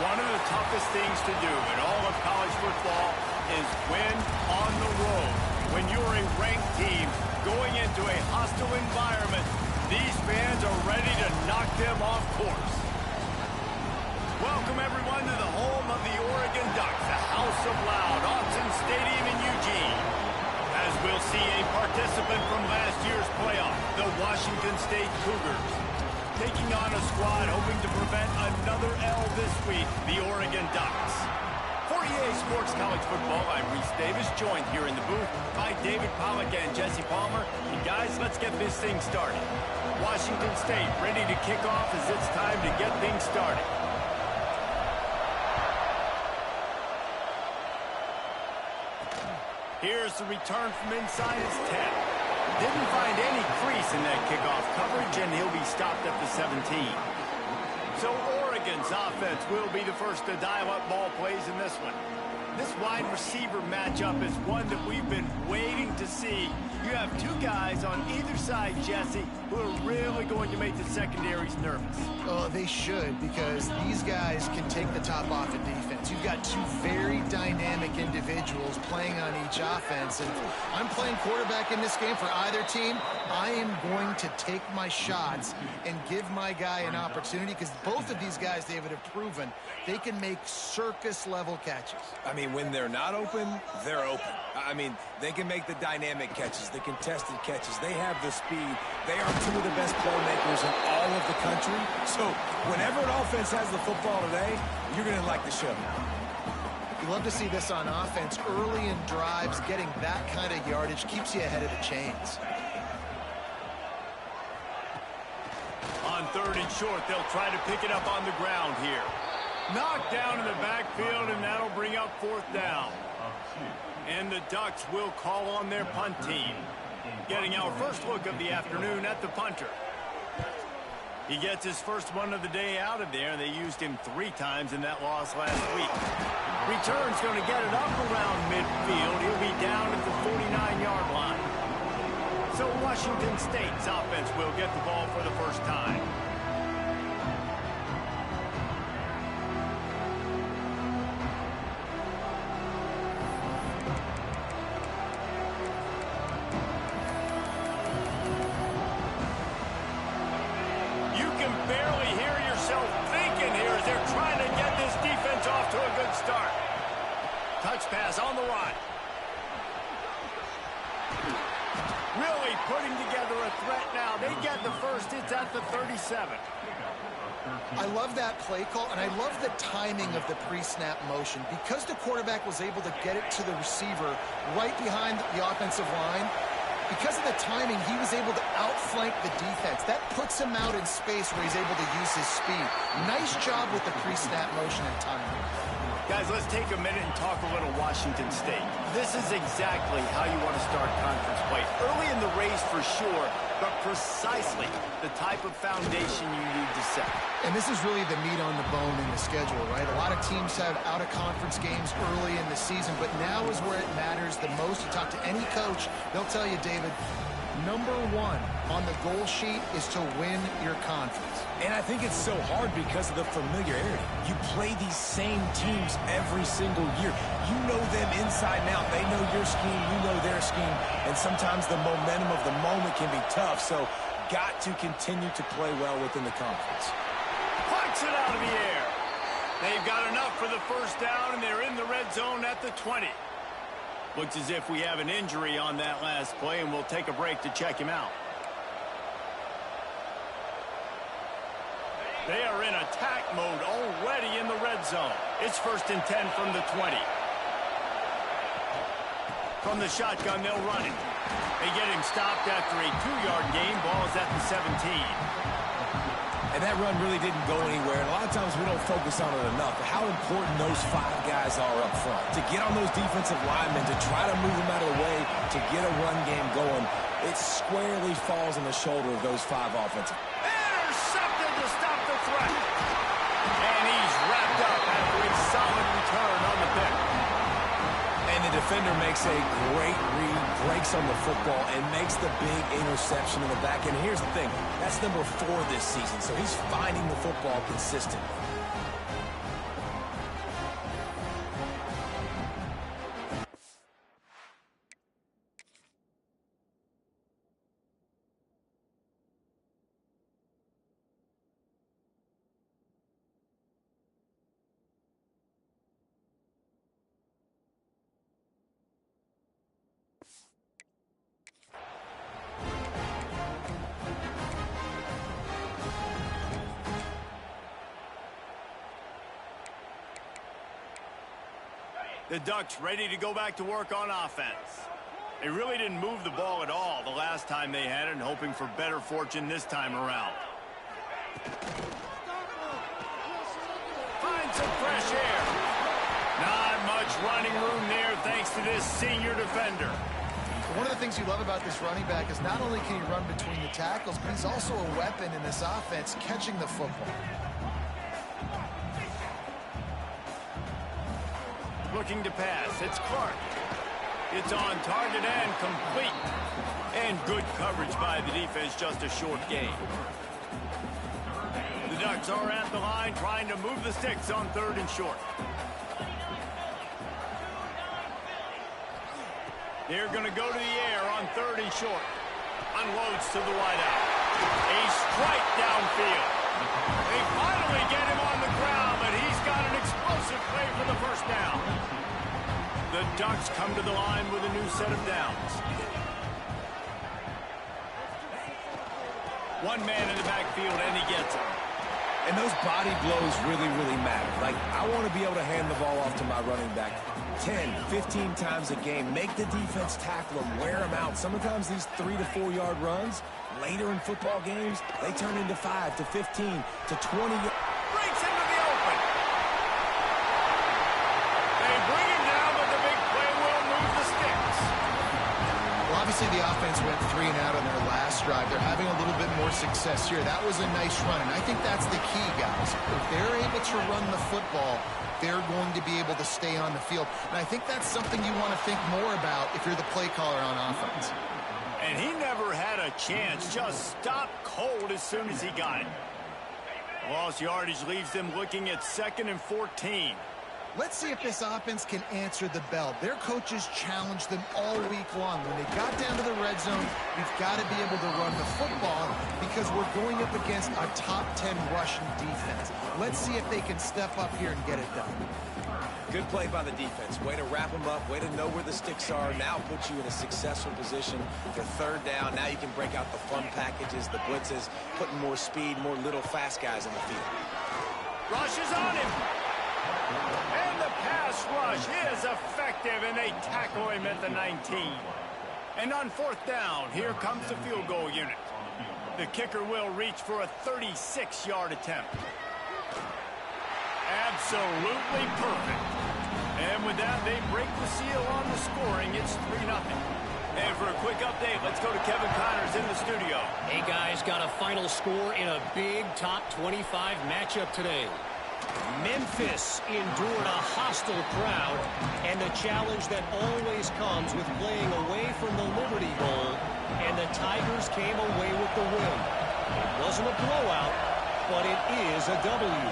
One of the toughest things to do in all of college football is win on the road. When you're a ranked team going into a hostile environment, these fans are ready to knock them off course. Welcome, everyone, to the home of the Oregon Ducks, the House of Loud, Autzen Stadium in Eugene. As we'll see a participant from last year's playoff, the Washington State Cougars, taking on a squad hoping to prevent another L this week, the Oregon Ducks. For EA Sports College Football, I'm Reese Davis, joined here in the booth by David Pollack and Jesse Palmer. And guys, let's get this thing started. Washington State ready to kick off as it's time to get things started. Here's the return from inside his 10. Didn't find any crease in that kickoff coverage, and he'll be stopped at the 17. So Oregon's offense will be the first to dial up ball plays in this one. This wide receiver matchup is one that we've been waiting to see. You have two guys on either side, Jesse, who are really going to make the secondaries nervous. Oh, they should, because these guys can take the top off in defense. You've got two very dynamic individuals playing on each offense, and I'm playing quarterback in this game for either team. I am going to take my shots and give my guy an opportunity, because both of these guys, David, have proven they can make circus-level catches. I mean, when they're not open, they're open. I mean, they can make the dynamic catches, the contested catches. They have the speed. They are two of the best playmakers in all of the country. So whenever an offense has the football today, you're going to like the show. You love to see this on offense. Early in drives, getting that kind of yardage keeps you ahead of the chains. On 3rd and short, they'll try to pick it up on the ground here. Knocked down in the backfield, and that'll bring up 4th down. And the Ducks will call on their punt team. Getting our first look of the afternoon at the punter. He gets his first one of the day out of there. They used him 3 times in that loss last week. Return's going to get it up around midfield. He'll be down at the 49-yard line. So Washington State's offense will get the ball for the first time. Barely hear yourself thinking here as they're trying to get this defense off to a good start. Touch pass on the run. Really putting together a threat now. They get the first. It's at the 37. I love that play call, and I love the timing of the pre-snap motion. Because the quarterback was able to get it to the receiver right behind the offensive line, because of the timing, he was able to outflank the defense. That puts him out in space where he's able to use his speed. Nice job with the pre-snap motion and timing. Guys, let's take a minute and talk a little Washington State. This is exactly how you want to start conference play. Early in the race for sure, but precisely the type of foundation you need to set. And this is really the meat on the bone in the schedule, right? A lot of teams have out-of-conference games early in the season, but now is where it matters the most. You talk to any coach, they'll tell you, David, number 1 on the goal sheet is to win your conference. And I think it's so hard because of the familiarity. You play these same teams every single year. You know them inside and out. They know your scheme, you know their scheme, and sometimes the momentum of the moment can be tough, so got to continue to play well within the conference. Pucks it out of the air. They've got enough for the first down, and they're in the red zone at the 20. Looks as if we have an injury on that last play, and we'll take a break to check him out. They are in attack mode already in the red zone. It's 1st and 10 from the 20. From the shotgun, they'll run it. They get him stopped after a 2-yard gain. Ball is at the 17. And that run really didn't go anywhere. And a lot of times we don't focus on it enough. But how important those 5 guys are up front. To get on those defensive linemen, to try to move them out of the way, to get a run game going, it squarely falls on the shoulder of those 5 offensive. Intercepted to stop the threat. And he's wrapped up after a solid return on the pick. And the defender makes a great read, breaks on the football, and makes the big interception in the back. And here's the thing, that's number 4 this season, so he's finding the football consistently. The Ducks ready to go back to work on offense. They really didn't move the ball at all the last time they had it, and hoping for better fortune this time around. Find some fresh air. Not much running room there thanks to this senior defender. One of the things you love about this running back is not only can he run between the tackles, but he's also a weapon in this offense catching the football. Looking to pass. It's Clark. It's on target and complete. And good coverage by the defense, just a short gain. The Ducks are at the line trying to move the sticks on 3rd and short. They're going to go to the air on 3rd and short. Unloads to the wideout. A strike downfield. They finally get him on the ground, but he's got an explosive play for the first down. The Ducks come to the line with a new set of downs. One man in the backfield, and he gets it. And those body blows really, really matter. Like, I want to be able to hand the ball off to my running back 10, 15 times a game. Make the defense tackle them, wear them out. Sometimes these 3 to 4 yard runs, later in football games, they turn into 5 to 15 to 20. Breaks into the open. They bring him down, but the big play will move the sticks. Well, obviously the offense went 3 and out on their last drive. They're having a little bit more success here. That was a nice run, and I think that's the key, guys. If they're able to run the football, they're going to be able to stay on the field. And I think that's something you want to think more about if you're the play caller on offense. And he never had a chance. Just stopped cold as soon as he got it. Lost yardage leaves them looking at 2nd and 14. Let's see if this offense can answer the bell. Their coaches challenged them all week long. When they got down to the red zone, we've got to be able to run the football because we're going up against a top 10 rushing defense. Let's see if they can step up here and get it done. Good play by the defense. Way to wrap them up. Way to know where the sticks are. Now put you in a successful position for 3rd down. Now you can break out the fun packages, the blitzes, putting more speed, more little fast guys in the field. Rush is on him. And the pass rush is effective, and they tackle him at the 19. And on 4th down, here comes the field goal unit. The kicker will reach for a 36-yard attempt. Absolutely perfect. And with that, they break the seal on the scoring. It's 3-0. And for a quick update, let's go to Kevin Connors in the studio. Hey, guys, got a final score in a big top 25 matchup today. Memphis endured a hostile crowd and the challenge that always comes with playing away from the Liberty Bowl, and the Tigers came away with the win. It wasn't a blowout, but it is a W.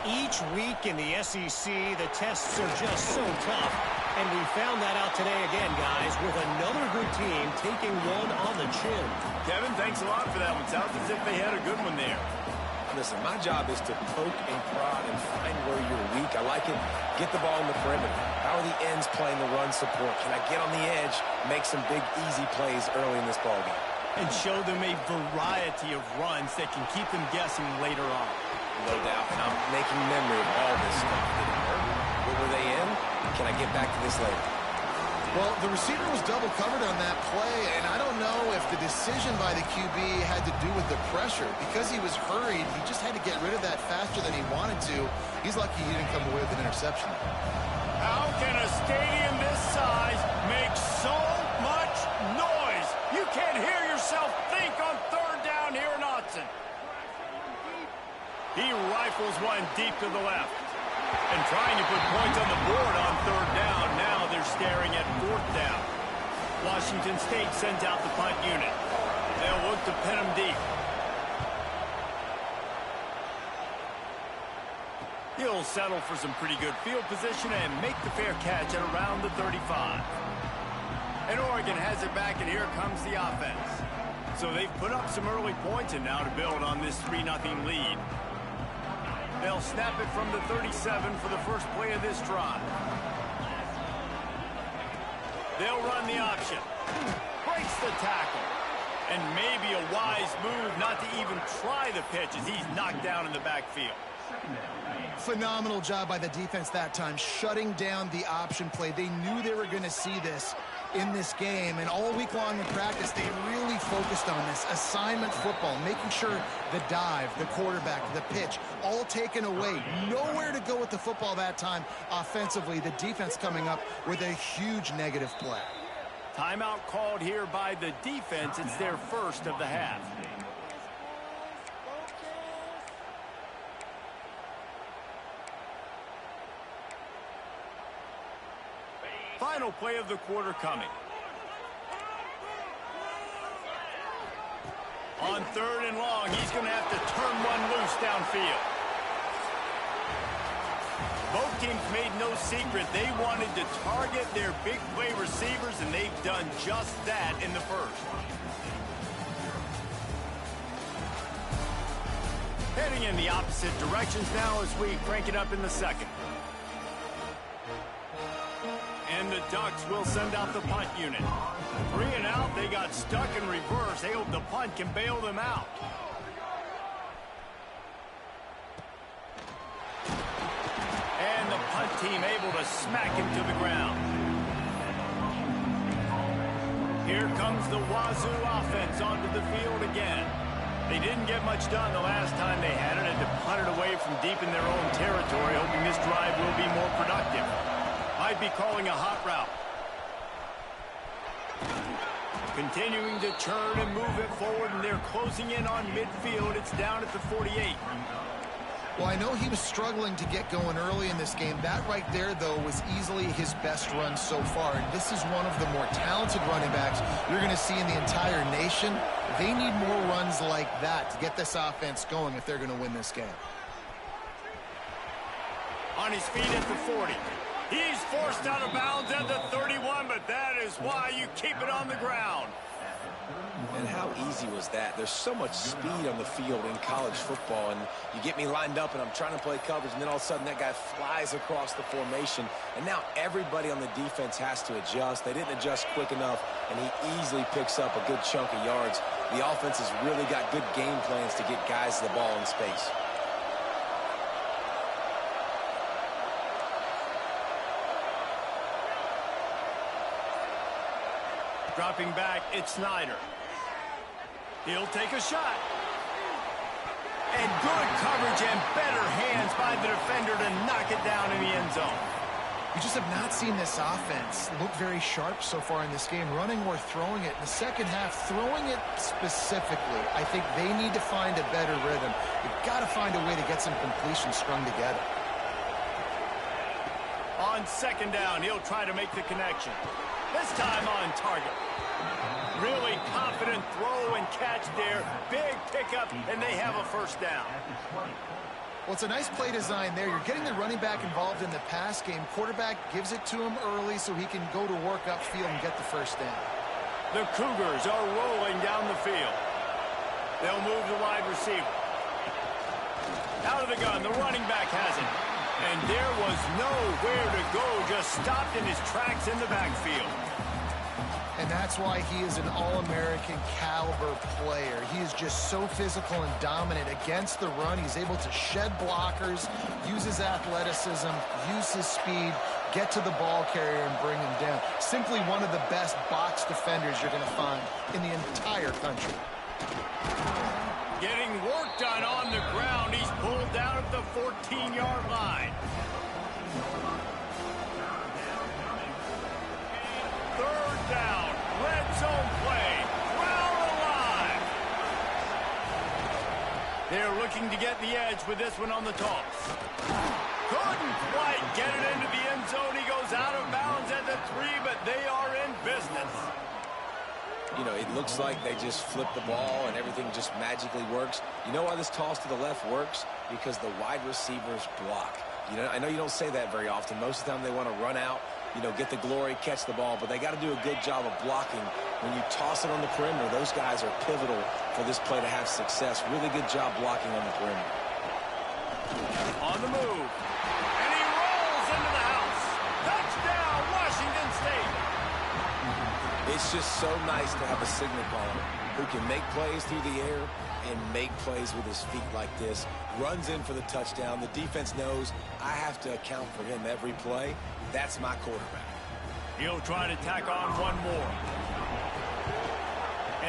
Each week in the SEC, the tests are just so tough, and we found that out today again, guys, with another good team taking one on the chin. Kevin, thanks a lot for that one. Sounds as if they had a good one there. Listen, my job is to poke and prod and find where you're weak. I like it. Get the ball in the perimeter. How are the ends playing the run support? Can I get on the edge, make some big, easy plays early in this ballgame? And show them a variety of runs that can keep them guessing later on. No doubt. And I'm making memory of all this stuff. Did it hurt? Where were they in? Can I get back to this later? Well, the receiver was double covered on that play, and I don't know if the decision by the QB had to do with the pressure. Because he was hurried, he just had to get rid of that faster than he wanted to. He's lucky he didn't come away with an interception. How can a stadium this size make so much noise? You can't hear yourself think on 3rd down here in Autzen. He rifles one deep to the left. And trying to put points on the board on 3rd down. Now they're staring at 4th down. Washington State sends out the punt unit. They'll look to pin him deep. He'll settle for some pretty good field position and make the fair catch at around the 35. And Oregon has it back, and here comes the offense. So they've put up some early points, and now to build on this 3-0 lead. They'll snap it from the 37 for the first play of this drive. They'll run the option. Breaks the tackle. And maybe a wise move not to even try the pitch as he's knocked down in the backfield. Phenomenal job by the defense that time, shutting down the option play. They knew they were going to see this in this game, and all week long in practice, they really focused on this assignment football, making sure the dive, the quarterback, the pitch, all taken away. Nowhere to go with the football that time offensively. The defense coming up with a huge negative play. Timeout called here by the defense. It's their first of the half. Final play of the quarter coming. On 3rd and long, he's going to have to turn one loose downfield. Both teams made no secret they wanted to target their big play receivers, and they've done just that in the first. Heading in the opposite directions now as we crank it up in the second. And the Ducks will send out the punt unit. 3 and out, they got stuck in reverse. They hope the punt can bail them out. And the punt team able to smack him to the ground. Here comes the Wazoo offense onto the field again. They didn't get much done the last time they had it, and to punt it away from deep in their own territory, hoping this drive will be more productive. Might be calling a hot route. Continuing to churn and move it forward, and they're closing in on midfield. It's down at the 48. Well, I know he was struggling to get going early in this game. That right there, though, was easily his best run so far. And this is one of the more talented running backs you're going to see in the entire nation. They need more runs like that to get this offense going if they're going to win this game. On his feet at the 40. He's forced out of bounds at the 31, but that is why you keep it on the ground. And how easy was that? There's so much speed on the field in college football, and you get me lined up, and I'm trying to play coverage, and then all of a sudden that guy flies across the formation, and now everybody on the defense has to adjust. They didn't adjust quick enough, and he easily picks up a good chunk of yards. The offense has really got good game plans to get guys the ball in space. Dropping back, it's Snyder. He'll take a shot. And good coverage and better hands by the defender to knock it down in the end zone. You just have not seen this offense look very sharp so far in this game, running or throwing it. In the second half, throwing it specifically, I think they need to find a better rhythm. You've got to find a way to get some completions strung together. On 2nd down, he'll try to make the connection. This time on target. Really confident throw and catch there. Big pickup, and they have a 1st down. Well, it's a nice play design there. You're getting the running back involved in the pass game. Quarterback gives it to him early so he can go to work upfield and get the 1st down. The Cougars are rolling down the field. They'll move the wide receiver. Out of the gun, the running back has it. And there was nowhere to go, just stopped in his tracks in the backfield. And that's why he is an All-American caliber player. He is just so physical and dominant against the run. He's able to shed blockers, use his athleticism, use his speed, get to the ball carrier and bring him down. Simply one of the best box defenders you're going to find in the entire country. Getting work done on the ground. He's pulled down at the 14-yard line. 3rd down. Red zone play. Crowd alive. They're looking to get the edge with this one on the toss. Couldn't quite get it into the end zone. He goes out of bounds at the 3, but they are in business. You know, it looks like they just flip the ball and everything just magically works. You know why this toss to the left works? Because the wide receivers block. You know, I know you don't say that very often. Most of the time they want to run out, you know, get the glory, catch the ball, but they got to do a good job of blocking. When you toss it on the perimeter, those guys are pivotal for this play to have success. Really good job blocking on the perimeter. On the move. And he rolls into the house. Touchdown, Washington State. It's just so nice to have a signal caller who can make plays through the air and make plays with his feet like this. Runs in for the touchdown. The defense knows I have to account for him every play. That's my quarterback. He'll try to tack on one more.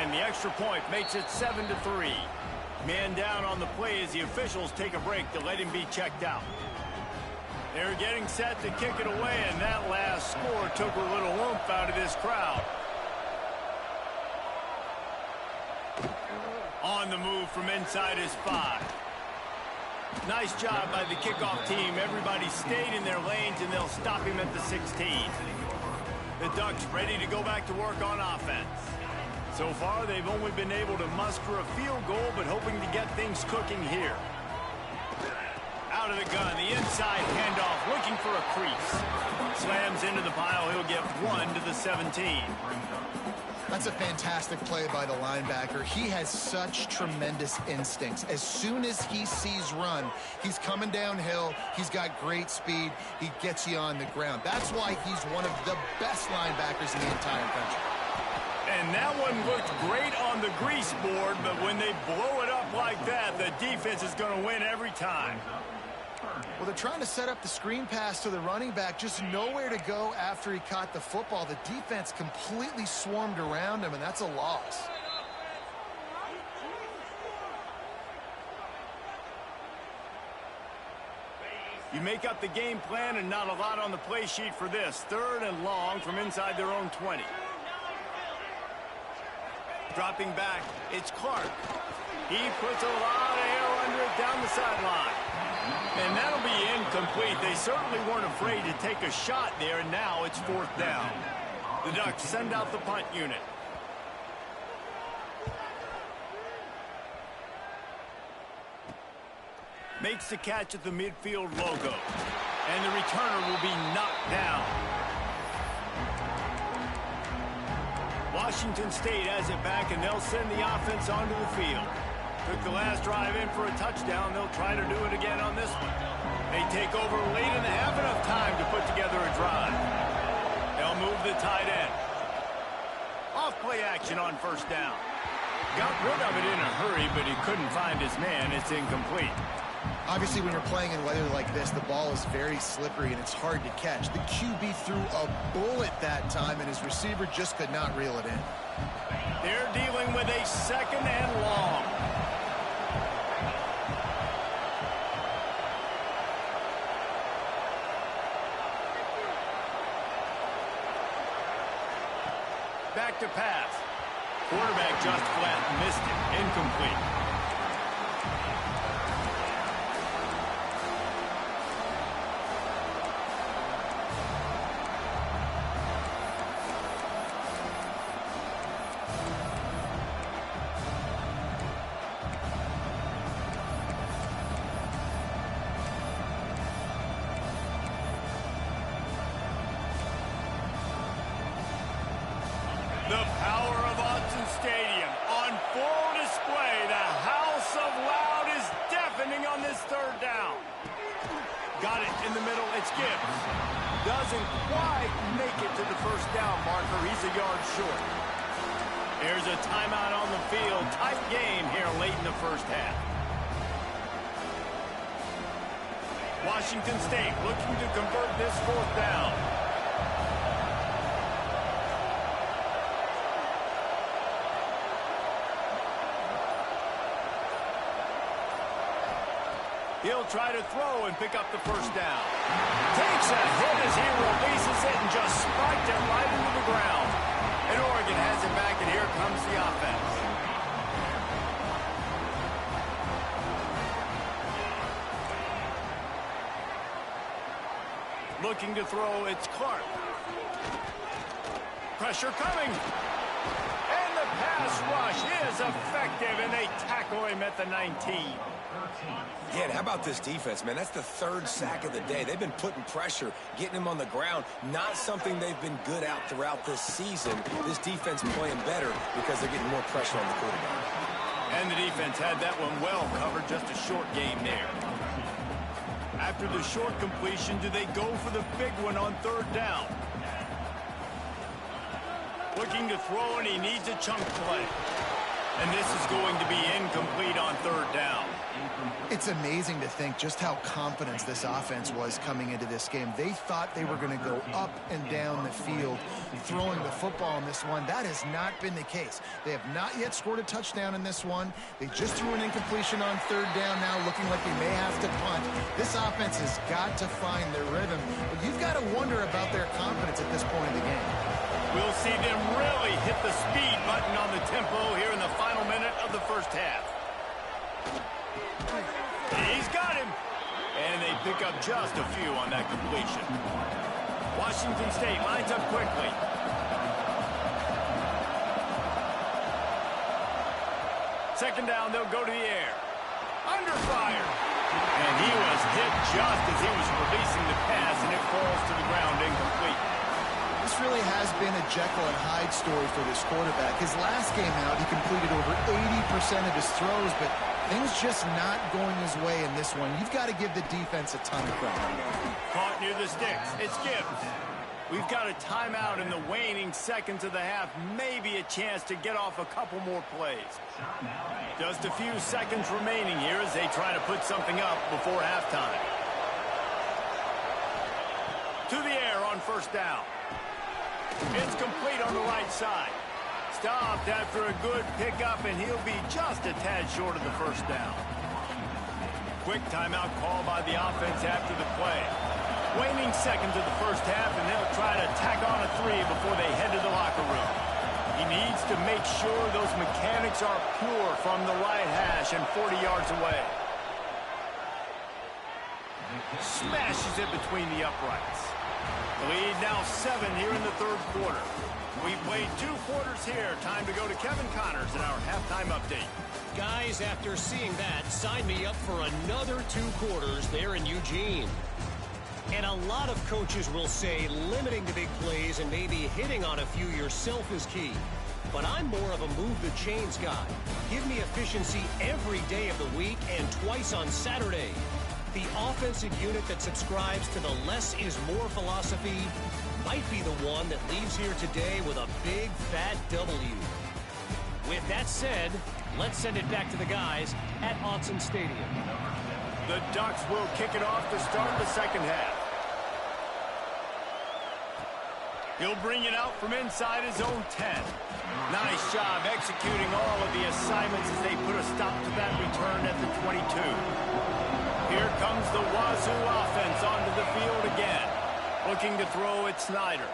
And the extra point makes it 7-3. Man down on the play as the officials take a break to let him be checked out. They're getting set to kick it away, and that last score took a little oomph out of this crowd. On the move from inside his 5. Nice job by the kickoff team. Everybody stayed in their lanes, and they'll stop him at the 16. The Ducks ready to go back to work on offense. So far, they've only been able to muster a field goal, but hoping to get things cooking here. Out of the gun, the inside handoff, looking for a crease. Slams into the pile. He'll get 1 to the 17. That's a fantastic play by the linebacker. He has such tremendous instincts. As soon as he sees run, he's coming downhill. He's got great speed. He gets you on the ground. That's why he's one of the best linebackers in the entire country. And that one looked great on the grease board, but when they blow it up like that, the defense is going to win every time. Well, they're trying to set up the screen pass to the running back, just nowhere to go after he caught the football. The defense completely swarmed around him, and that's a loss. You make up the game plan and not a lot on the play sheet for this. 3rd and long from inside their own 20. Dropping back, it's Clark. He puts a lot of air under it down the sideline. And that'll be incomplete. They certainly weren't afraid to take a shot there, and now it's 4th down. The Ducks send out the punt unit. Makes the catch at the midfield logo. And the returner will be knocked down. Washington State has it back, and they'll send the offense onto the field. Took the last drive in for a touchdown. They'll try to do it again on this one. They take over late in the half, enough time to put together a drive. They'll move the tight end. Off play action on 1st down. Got rid of it in a hurry, but he couldn't find his man. It's incomplete. Obviously, when you're playing in weather like this, the ball is very slippery and it's hard to catch. The QB threw a bullet that time, and his receiver just could not reel it in. They're dealing with a 2nd and long. Back to pass. Quarterback just flat missed it. Incomplete. The power of Autzen Stadium on full display. The house of loud is deafening on this 3rd down. Got it in the middle. It's Gibbs. Doesn't quite make it to the 1st down marker. He's a yard short. There's a timeout on the field. Tight game here late in the 1st half. Washington State looking to convert this 4th down. He'll try to throw and pick up the 1st down. Takes a hit as he releases it and just spiked it right into the ground. And Oregon has it back, and here comes the offense. Looking to throw, it's Clark. Pressure coming. And the pass rush is effective, and they tackle him at the 19. Yeah, and how about this defense, man? That's the 3rd sack of the day. They've been putting pressure, getting him on the ground. Not something they've been good at throughout this season. This defense playing better because they're getting more pressure on the quarterback. And the defense had that one well covered. Just a short game there. After the short completion, do they go for the big one on 3rd down? Looking to throw, and he needs a chunk play. And this is going to be incomplete on third down. It's amazing to think just how confident this offense was coming into this game. They thought they were going to go up and down the field throwing the football in this one. That has not been the case. They have not yet scored a touchdown in this one. They just threw an incompletion on third down now, looking like they may have to punt. This offense has got to find their rhythm, but you've got to wonder about their confidence at this point in the game. We'll see them really hit the speed button on the tempo here in the final minute of the first half. He's got him. And they pick up just a few on that completion. Washington State lines up quickly. Second down, they'll go to the air. Under fire. And he was hit just as he was releasing the pass, and it falls to the ground incomplete. This really has been a Jekyll and Hyde story for this quarterback. His last game out, he completed over 80% of his throws, but things just not going his way in this one. You've got to give the defense a ton of credit. Caught near the sticks. It's Gibbs. We've got a timeout in the waning seconds of the half. Maybe a chance to get off a couple more plays. Just a few seconds remaining here as they try to put something up before halftime. To the air on first down. It's complete on the right side. Stopped after a good pickup, and he'll be just a tad short of the first down. Quick timeout call by the offense after the play. Waning seconds of the first half, and they'll try to tack on a 3 before they head to the locker room. He needs to make sure those mechanics are pure from the right hash and 40 yards away. Smashes it between the uprights. The lead now 7 here in the third quarter. We've played 2 quarters here. Time to go to Kevin Connors in our halftime update. Guys, after seeing that, sign me up for another 2 quarters there in Eugene. And a lot of coaches will say limiting the big plays and maybe hitting on a few yourself is key. But I'm more of a move the chains guy. Give me efficiency every day of the week and twice on Saturday. The offensive unit that subscribes to the less is more philosophy might be the one that leaves here today with a big fat W. With that said, let's send it back to the guys at Autzen Stadium. The Ducks will kick it off to start the second half. He'll bring it out from inside his own 10. Nice job executing all of the assignments as they put a stop to that return at the 22. Here comes the Wazoo offense onto the field again. Looking to throw at Snyder.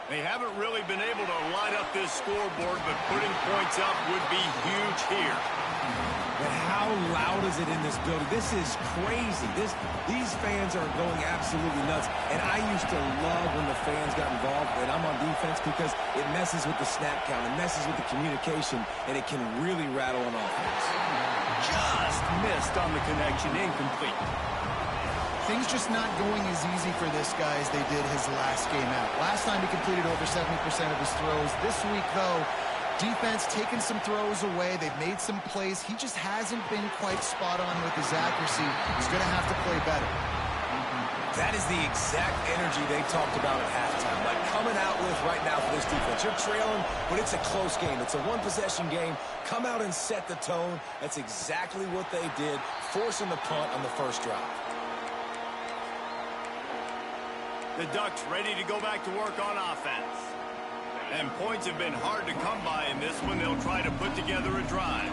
They haven't really been able to light up this scoreboard, but putting points up would be huge here. But how loud is it in this building? This is crazy. These fans are going absolutely nuts. And I used to love when the fans got involved, and I'm on defense, because it messes with the snap count, it messes with the communication, and it can really rattle an offense. Just missed on the connection, incomplete. Things just not going as easy for this guy as they did his last game out. Last time he completed over 70% of his throws. This week, though, defense taking some throws away. They've made some plays. He just hasn't been quite spot on with his accuracy. He's going to have to play better. That is the exact energy they talked about at halftime. Like coming out with right now for this defense. You're trailing, but it's a close game. It's a one-possession game. Come out and set the tone. That's exactly what they did, forcing the punt on the first drive. The Ducks ready to go back to work on offense. And points have been hard to come by in this one. They'll try to put together a drive.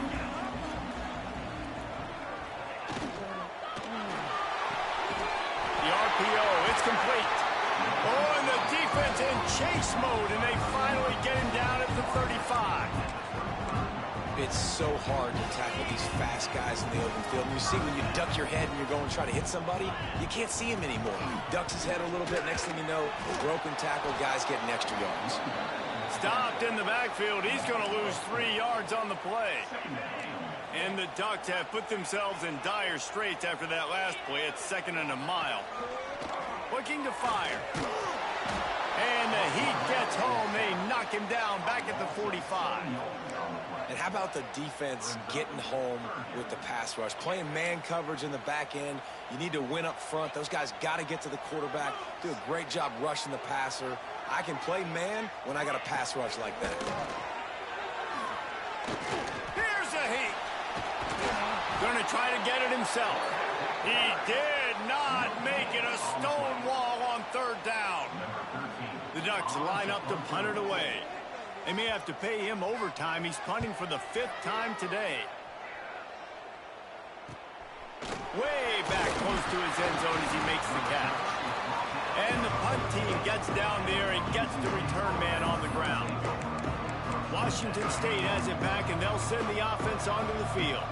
The RPO, it's complete. Oh, and the defense in chase mode, and they finally get him down at the 35. It's so hard to tackle these fast guys in the open field. And you see when you duck your head and you're going to try to hit somebody, you can't see him anymore. He ducks his head a little bit. Next thing you know, broken tackle, guys getting extra yards. Stopped in the backfield. He's going to lose 3 yards on the play. And the Ducks have put themselves in dire straits after that last play. It's 2nd and a mile. Looking to fire. And the Heat gets home. They knock him down back at the 45. And how about the defense getting home with the pass rush? Playing man coverage in the back end. You need to win up front. Those guys got to get to the quarterback. Do a great job rushing the passer. I can play man when I got a pass rush like that. Here's a heat. Gonna try to get it himself. He did not make it a stone wall on third down. The Ducks line up to punt it away. They may have to pay him overtime. He's punting for the 5th time today. Way back close to his end zone as he makes the catch. And the punt team gets down there and gets the return man on the ground. Washington State has it back, and they'll send the offense onto the field.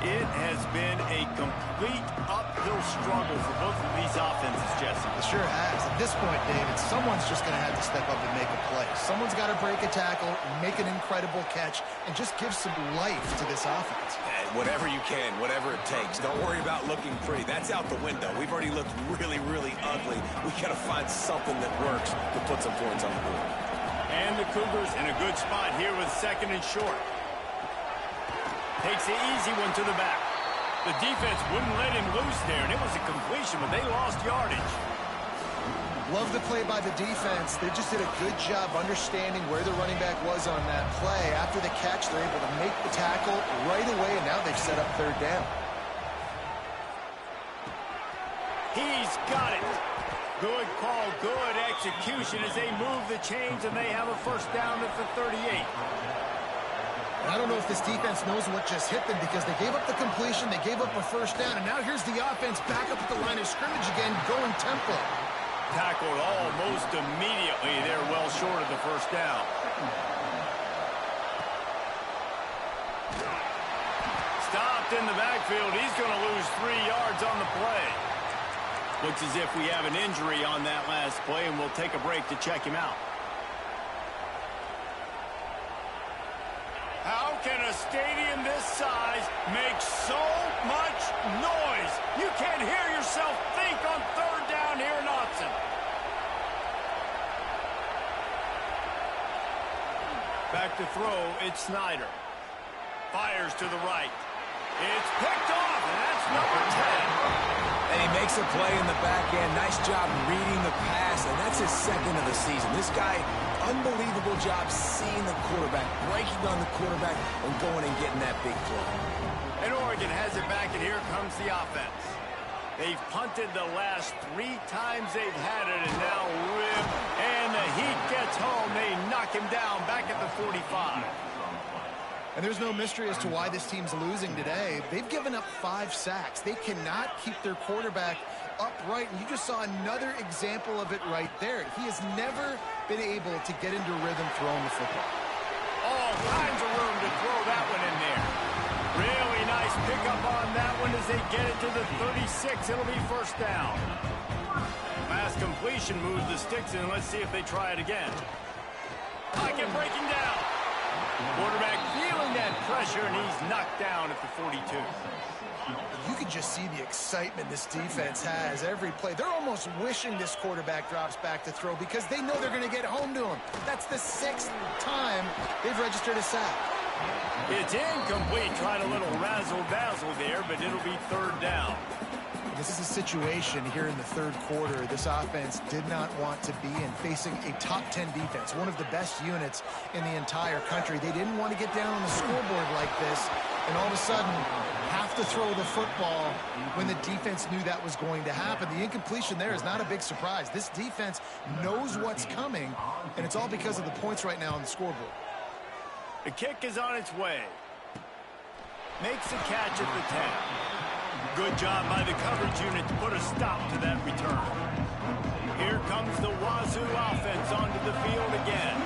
It has been a complete uphill struggle for both of these offenses, Jesse. It sure has. At this point, David, someone's just going to have to step up and make a play. Someone's got to break a tackle, make an incredible catch, and just give some life to this offense. And whatever you can, whatever it takes. Don't worry about looking pretty. That's out the window. We've already looked really, really ugly. We got to find something that works to put some points on the board. And the Cougars in a good spot here with 2nd and short. Takes the easy one to the back. The defense wouldn't let him loose there, and it was a completion, but they lost yardage. Love the play by the defense. They just did a good job understanding where the running back was on that play. After the catch, they're able to make the tackle right away, and now they've set up 3rd down. He's got it. Good call, good execution as they move the chains, and they have a 1st down at the 38. I don't know if this defense knows what just hit them because they gave up the completion, they gave up a 1st down, and now here's the offense back up at the line of scrimmage again, going tempo. Tackled almost immediately. They're well short of the 1st down. Stopped in the backfield. He's going to lose 3 yards on the play. Looks as if we have an injury on that last play, and we'll take a break to check him out. How can a stadium this size make so much noise? You can't hear yourself think on 3rd down here in Austin. Back to throw, it's Snyder. Fires to the right. It's picked off, and that's number 10. And he makes a play in the back end. Nice job reading the pass, and that's his 2nd of the season. This guy, unbelievable job seeing the quarterback, breaking on the quarterback, and going and getting that big play. And Oregon has it back, and here comes the offense. They've punted the last 3 times they've had it, and now rip, and the heat gets home. They knock him down back at the 45. And there's no mystery as to why this team's losing today. They've given up 5 sacks. They cannot keep their quarterback upright, and you just saw another example of it right there. He has never been able to get into rhythm throwing the football. All kinds of room to throw that one in there. Really nice pickup on that one as they get it to the 36. It'll be 1st down. Fast completion moves the sticks in. Let's see if they try it again. Pocket breaking down. Quarterback feeling that pressure, and he's knocked down at the 42. You can just see the excitement this defense has every play. They're almost wishing this quarterback drops back to throw because they know they're going to get home to him. That's the 6th time they've registered a sack. It's incomplete. Tried a little razzle-dazzle there, but it'll be 3rd down. This is a situation here in the 3rd quarter this offense did not want to be in, facing a top 10 defense, one of the best units in the entire country. They didn't want to get down on the scoreboard like this, and all of a sudden have to throw the football when the defense knew that was going to happen. The incompletion there is not a big surprise. This defense knows what's coming, and it's all because of the points right now on the scoreboard. The kick is on its way. Makes a catch at the 10. Good job by the coverage unit to put a stop to that return. Here comes the Wazoo offense onto the field again.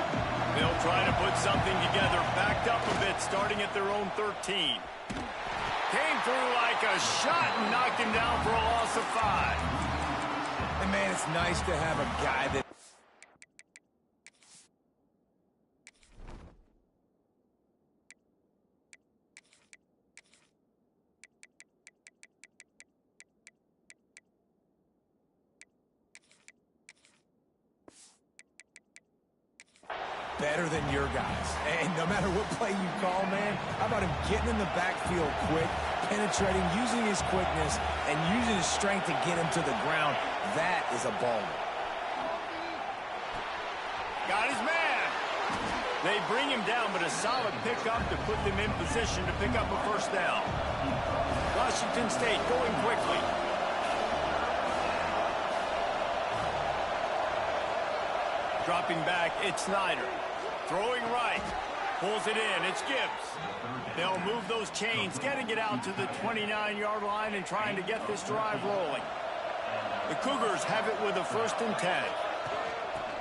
They'll try to put something together, backed up a bit, starting at their own 13. Came through like a shot and knocked him down for a loss of 5. And, man, it's nice to have a guy that... better than your guys. And no matter what play you call, man, how about him getting in the backfield quick, penetrating, using his quickness, and using his strength to get him to the ground? That is a baller. They bring him down, but a solid pickup to put them in position to pick up a first down. Washington State going quickly. Dropping back, it's Snyder. Throwing right. Pulls it in, it's Gibbs. They'll move those chains, getting it out to the 29-yard line and trying to get this drive rolling. The Cougars have it with a 1st and 10.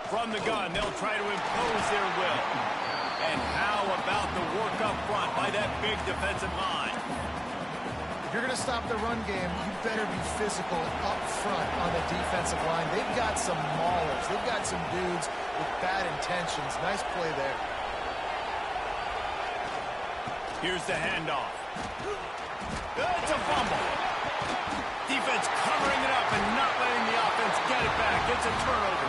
From the gun, they'll try to impose their will. And how about the work up front by that big defensive line? If you're going to stop the run game, you better be physical up front on the defensive line. They've got some maulers. They've got some dudes with bad intentions. Nice play there. Here's the handoff. It's a fumble. Defense covering it up and not letting the offense get it back. It's a turnover.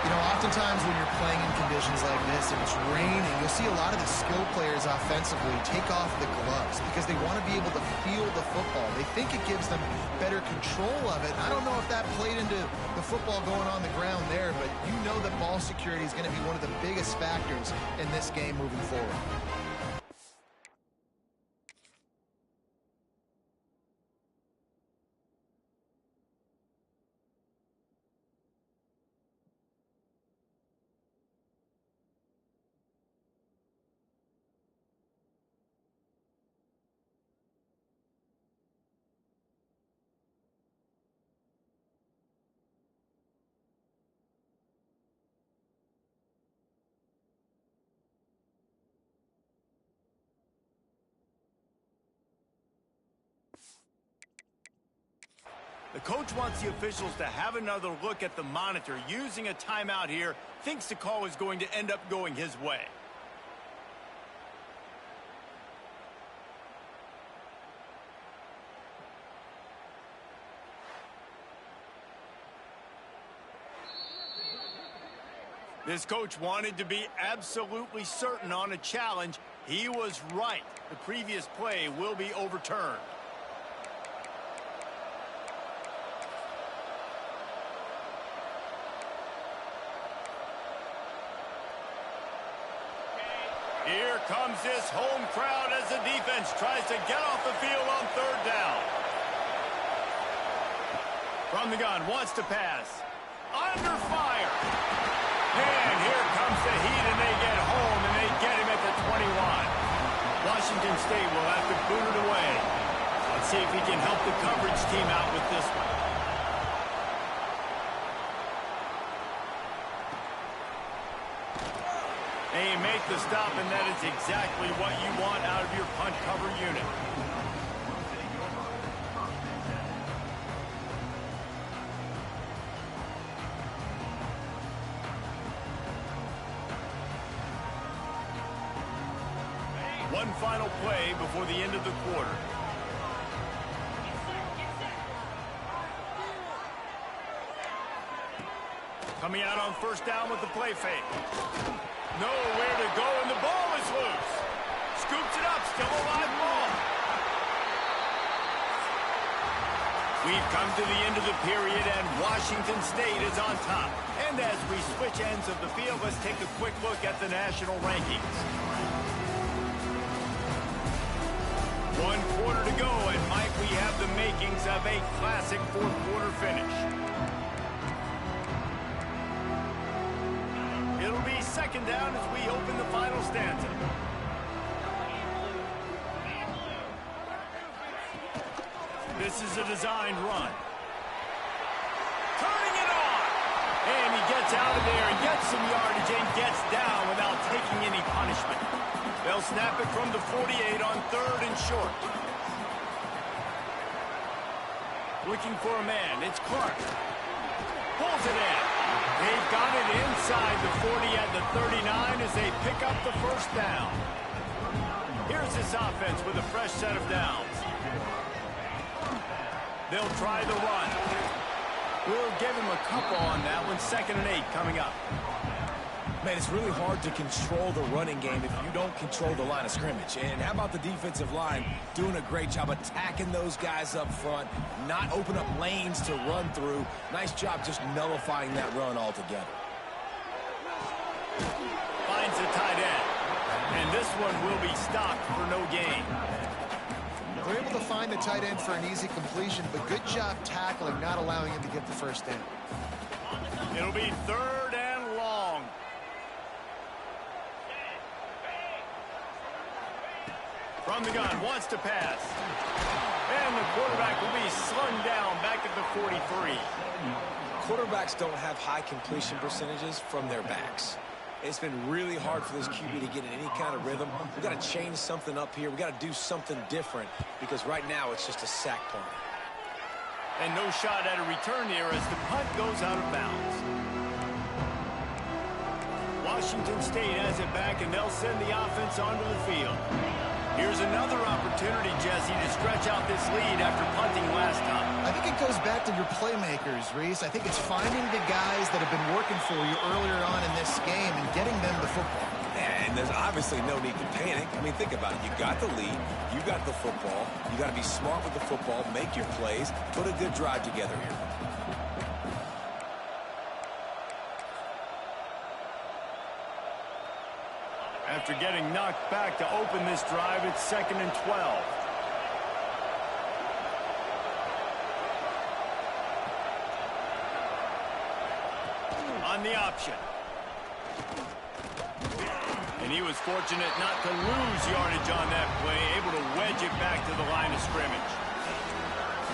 You know, oftentimes when you're playing in conditions like this, if it's raining, you'll see a lot of the skill players offensively take off the gloves because they want to be able to feel the football. They think it gives them better control of it. I don't know if that played into the football going on the ground there, but you know that ball security is going to be one of the biggest factors in this game moving forward. The coach wants the officials to have another look at the monitor. Using a timeout here, thinks the call is going to end up going his way. This coach wanted to be absolutely certain on a challenge. He was right. The previous play will be overturned. Here comes this home crowd as the defense tries to get off the field on 3rd down. From the gun, wants to pass. Under fire. And here comes the heat, and they get home, and they get him at the 21. Washington State will have to boot it away. Let's see if he can help the coverage team out with this one. They make the stop, and that is exactly what you want out of your punt cover unit. One final play before the end of the quarter. Coming out on 1st down with the play fake. Nowhere to go, and the ball is loose. Scoops it up, still a live ball. We've come to the end of the period, and Washington State is on top. And as we switch ends of the field, let's take a quick look at the national rankings. 1 quarter to go, and Mike, we have the makings of a classic 4th quarter finish. It'll be 2nd down as we open the final stanza. This is a designed run. Turning it on! And he gets out of there and gets some yardage and gets down without taking any punishment. They'll snap it from the 48 on 3rd and short. Looking for a man. It's Clark. Pulls it in. They've got it inside the 40 at the 39 as they pick up the 1st down. Here's this offense with a fresh set of downs. They'll try the run. We'll give him a couple on that one. 2nd and 8 coming up. Man, it's really hard to control the running game if you don't control the line of scrimmage. And how about the defensive line doing a great job attacking those guys up front, not open up lanes to run through. Nice job just nullifying that run altogether. Finds the tight end. one will be stopped for no gain. They're able to find the tight end for an easy completion, but good job tackling, not allowing him to get the first down. It'll be 3rd and long. From the gun, wants to pass. And the quarterback will be slung down back at the 43. Quarterbacks don't have high completion percentages from their backs. It's been really hard for this QB to get in any kind of rhythm. We've got to change something up here. We've got to do something different because right now it's just a sack punt. And no shot at a return here as the punt goes out of bounds. Washington State has it back, and they'll send the offense onto the field. Here's another opportunity, Jesse, to stretch out this lead after punting last time. I think it goes back to your playmakers, Reese. I think it's finding the guys that have been working for you earlier on in this game and getting them the football. And there's obviously no need to panic. I mean, think about it. You got the lead. You got the football. You got to be smart with the football, make your plays, put a good drive together here. After getting knocked back to open this drive, it's 2nd and 12. On the option. And he was fortunate not to lose yardage on that play, able to wedge it back to the line of scrimmage.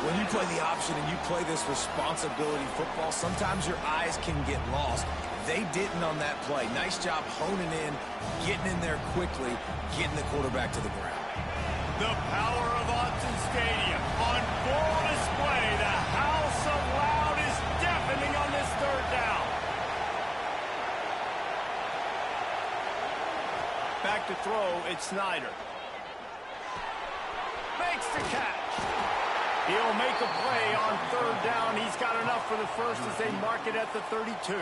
When you play the option and you play this responsibility football, sometimes your eyes can get lost. They didn't on that play. Nice job honing in, getting in there quickly, getting the quarterback to the ground. The power of Autzen Stadium on full display. The house of loud is deafening on this 3rd down. Back to throw, it's Snyder. Makes the catch. He'll make a play on 3rd down. He's got enough for the first as they mark it at the 32.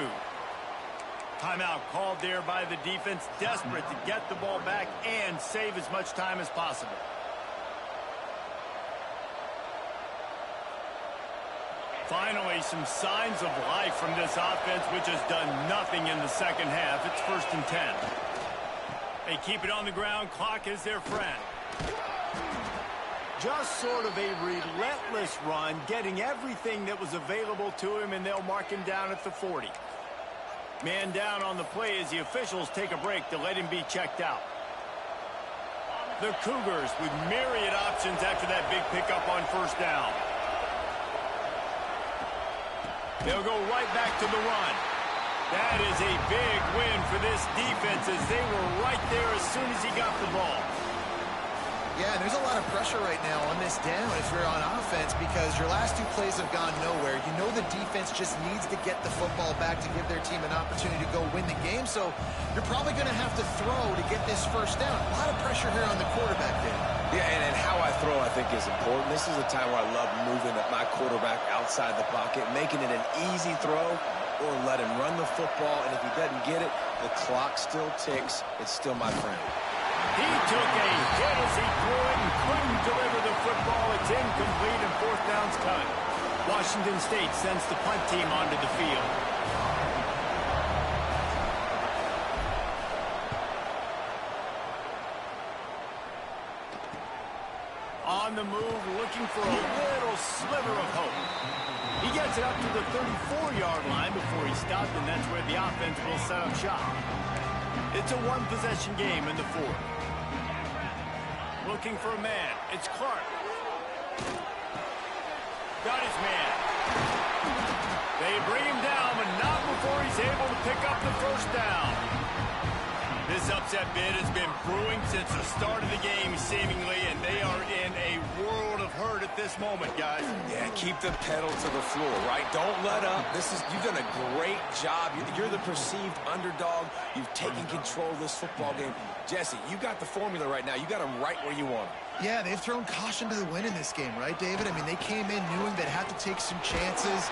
Timeout called there by the defense, desperate to get the ball back and save as much time as possible. Finally, some signs of life from this offense, which has done nothing in the 2nd half. It's 1st and 10. They keep it on the ground. Clock is their friend. Just sort of a relentless run, getting everything that was available to him, and they'll mark him down at the 40. Man down on the play as the officials take a break to let him be checked out. The Cougars with myriad options after that big pickup on 1st down. They'll go right back to the run. That is a big win for this defense as they were right there as soon as he got the ball. Yeah, there's a lot of pressure right now on this down if you're on offense because your last 2 plays have gone nowhere. You know the defense just needs to get the football back to give their team an opportunity to go win the game, so you're probably going to have to throw to get this 1st down. A lot of pressure here on the quarterback, Dan. Yeah, and how I throw, I think, is important. This is a time where I love moving my quarterback outside the pocket, making it an easy throw, or let him run the football, and if he doesn't get it, the clock still ticks. It's still my friend. He took a hit as he threw it and couldn't deliver the football. It's incomplete and 4th down's cut. Washington State sends the punt team onto the field. On the move, looking for a little sliver of hope. He gets it up to the 34-yard line before he stopped, and that's where the offense will set up shop. It's a 1-possession game in the 4th. Looking for a man. It's Clark. Got his man. They bring him down, but not before he's able to pick up the 1st down. This upset bid has been brewing since the start of the game, seemingly, and they are in a world of hurt at this moment, guys. Yeah, keep the pedal to the floor, right? Don't let up. You've done a great job. You're the perceived underdog. You've taken control of this football game. Jesse, you got the formula right now. You got them right where you want them. Yeah, they've thrown caution to the wind in this game, right, David? I mean, they came in knowing they'd have to take some chances.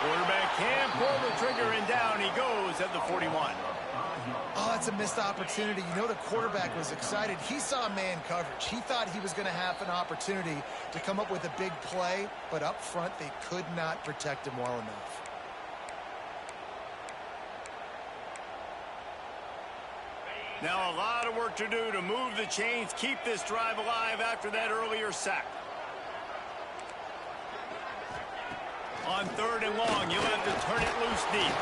Quarterback can pull the trigger, and down he goes at the 41. Oh, that's a missed opportunity. You know the quarterback was excited. He saw man coverage. He thought he was going to have an opportunity to come up with a big play, but up front they could not protect him well enough. Now a lot of work to do to move the chains, keep this drive alive after that earlier sack. On 3rd and long, you'll have to turn it loose deep.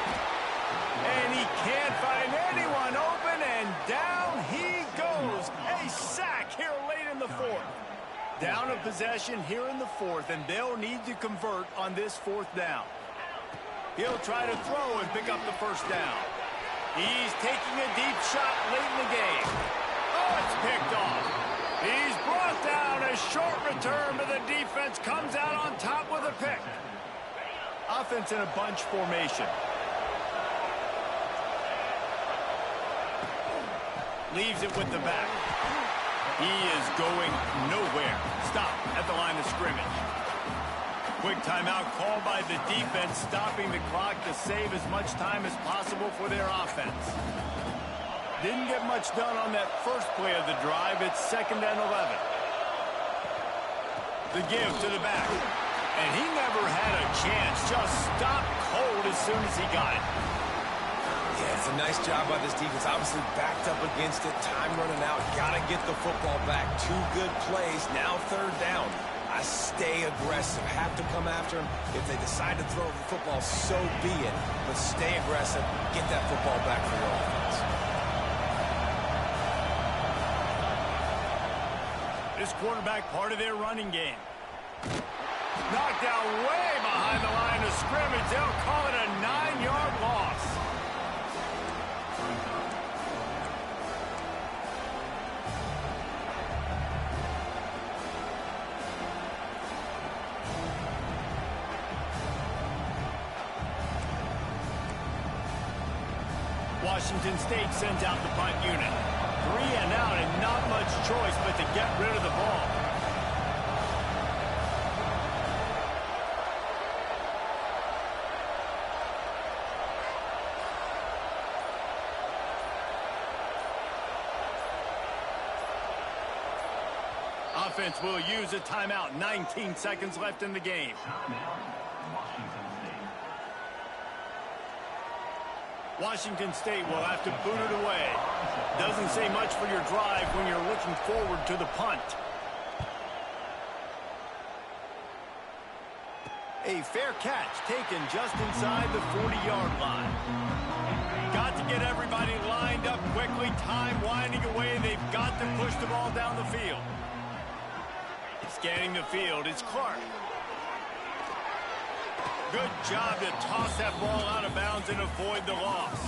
And he can't find anyone open, and down he goes. A sack here late in the 4th. Down a possession here in the 4th, and they'll need to convert on this 4th down. He'll try to throw and pick up the 1st down. He's taking a deep shot late in the game. Oh, it's picked off. He's brought down. A short return, but the defense comes out on top with a pick. Offense in a bunch formation. Leaves it with the back. He is going nowhere. Stop at the line of scrimmage. Quick timeout called by the defense, stopping the clock to save as much time as possible for their offense. Didn't get much done on that first play of the drive. It's 2nd and 11. The give to the back. And he never had a chance. Just stopped cold as soon as he got it. Yeah, it's a nice job by this defense. Obviously backed up against it. Time running out. Got to get the football back. 2 good plays. Now 3rd down. I stay aggressive. Have to come after him. If they decide to throw the football, so be it. But stay aggressive. Get that football back for your offense. This quarterback part of their running game. Knocked out way behind the line of scrimmage. They'll call it a 9-yard loss. Washington State sends out the punt unit. 3 and out and not much choice but to get rid of the ball. Offense will use a timeout. 19 seconds left in the game. Washington State will have to boot it away. Doesn't say much for your drive when you're looking forward to the punt. A fair catch taken just inside the 40-yard line. Got to get everybody lined up quickly. Time winding away. They've got to push the ball down the field. Scanning the field, it's Clark. Good job to toss that ball out of bounds and avoid the loss.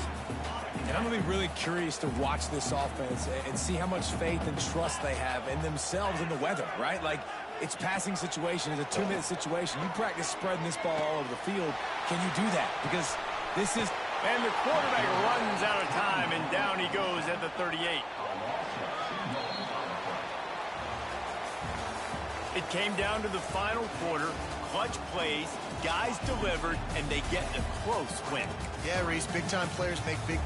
And I'm going to be really curious to watch this offense and see how much faith and trust they have in themselves and the weather, right? Like, it's passing situation. It's a 2-minute situation. You practice spreading this ball all over the field. Can you do that? Because this is... And the quarterback runs out of time, and down he goes at the 38. It came down to the final quarter. Clutch plays, guys delivered, and they get a close win. Yeah, Reese, big-time players make big